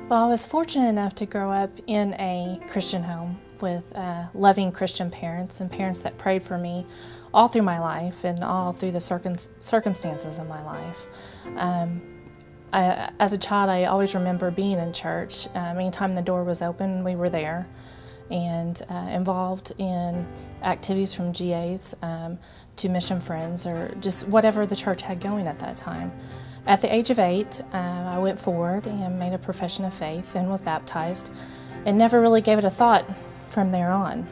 Well, I was fortunate enough to grow up in a Christian home with loving Christian parents and parents that prayed for me all through my life and all through the circumstances of my life. As a child, I always remember being in church. Anytime the door was open, we were there, and involved in activities from GAs to Mission Friends, or just whatever the church had going at that time. At the age of 8, I went forward and made a profession of faith and was baptized, and never really gave it a thought from there on.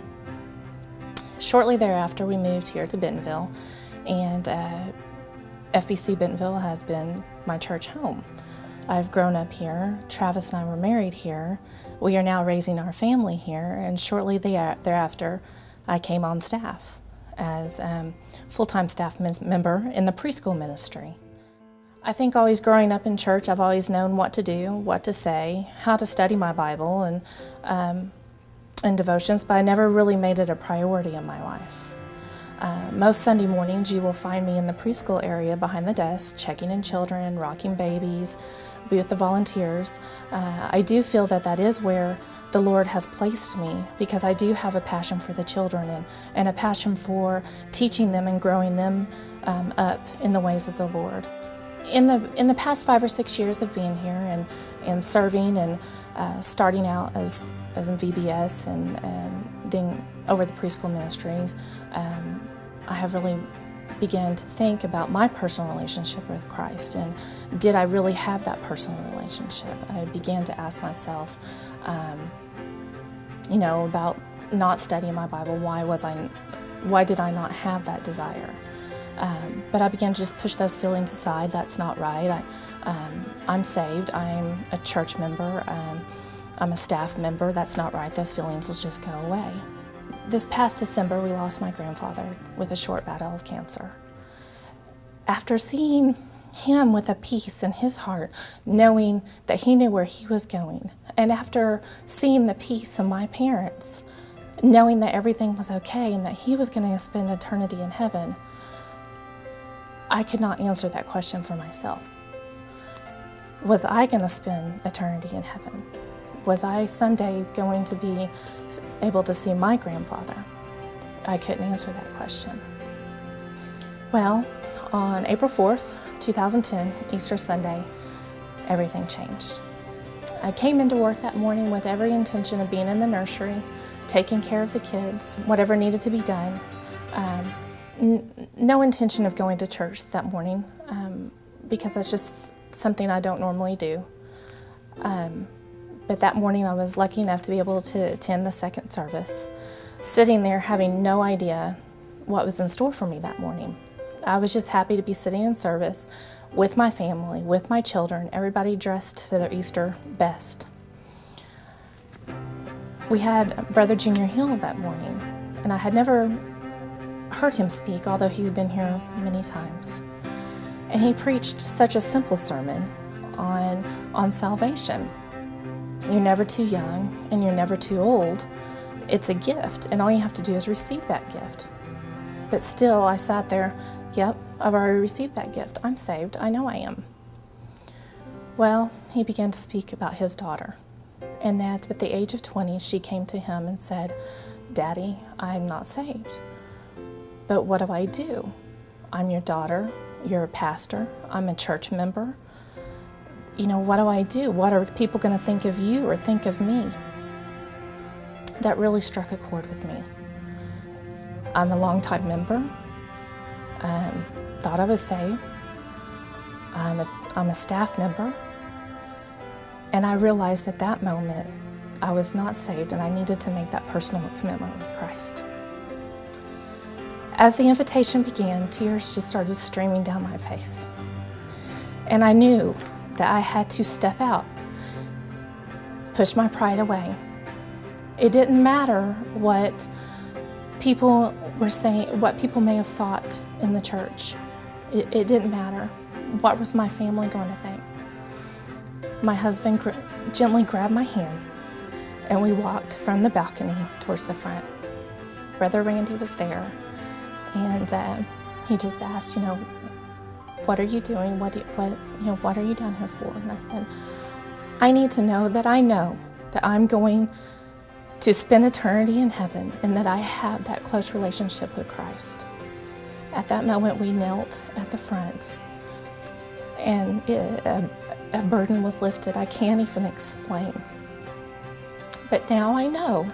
Shortly thereafter, we moved here to Bentonville, and FBC Bentonville has been my church home. I've grown up here. Travis and I were married here. We are now raising our family here, and shortly thereafter, I came on staff as full-time staff member in the preschool ministry. I think always growing up in church, I've always known what to do, what to say, how to study my Bible and devotions, but I never really made it a priority in my life. Most Sunday mornings, you will find me in the preschool area behind the desk, checking in children, rocking babies, be with the volunteers. I do feel that that is where the Lord has placed me, because I do have a passion for the children and a passion for teaching them and growing them up in the ways of the Lord. In the past 5 or 6 years of being here and serving and starting out as in VBS and then over the preschool ministries, I have really began to think about my personal relationship with Christ, and did I really have that personal relationship? I began to ask myself, about not studying my Bible. Why did I not have that desire? But I began to just push those feelings aside. That's not right. I'm saved. I'm a church member. I'm a staff member. That's not right. Those feelings will just go away. This past December, we lost my grandfather with a short battle of cancer. After seeing him with a peace in his heart, knowing that he knew where he was going, and after seeing the peace of my parents, knowing that everything was okay and that he was going to spend eternity in heaven, I could not answer that question for myself. Was I going to spend eternity in heaven? Was I someday going to be able to see my grandfather? I couldn't answer that question. Well, on April 4th, 2010, Easter Sunday, everything changed. I came into work that morning with every intention of being in the nursery, taking care of the kids, whatever needed to be done. No intention of going to church that morning, because that's just something I don't normally do. But that morning I was lucky enough to be able to attend the second service, sitting there having no idea what was in store for me that morning. I was just happy to be sitting in service with my family, with my children, everybody dressed to their Easter best. We had Brother Junior Hill that morning, and I had never heard him speak, although he'd been here many times. And he preached such a simple sermon on salvation. You're never too young and you're never too old. It's a gift, and all you have to do is receive that gift. But still, I sat there, yep, I've already received that gift. I'm saved. I know I am. Well, he began to speak about his daughter, and that at the age of 20, she came to him and said, "Daddy, I'm not saved. But what do I do? I'm your daughter, you're a pastor, I'm a church member. What do I do? What are people going to think of you or think of me?" That really struck a chord with me. I'm a longtime member, thought I was saved. I'm a staff member, and I realized at that moment I was not saved, and I needed to make that personal commitment with Christ. As the invitation began, tears just started streaming down my face. And I knew that I had to step out, push my pride away. It didn't matter what people were saying, what people may have thought in the church. It didn't matter. What was my family going to think? My husband gently grabbed my hand, and we walked from the balcony towards the front. Brother Randy was there. And he just asked, what are you doing? What are you down here for? And I said, I need to know that I'm going to spend eternity in heaven and that I have that close relationship with Christ. At that moment, we knelt at the front, and a burden was lifted. I can't even explain. But now I know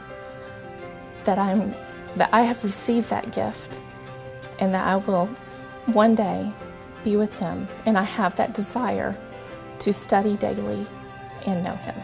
that I have received that gift, and that I will one day be with Him, and I have that desire to study daily and know Him.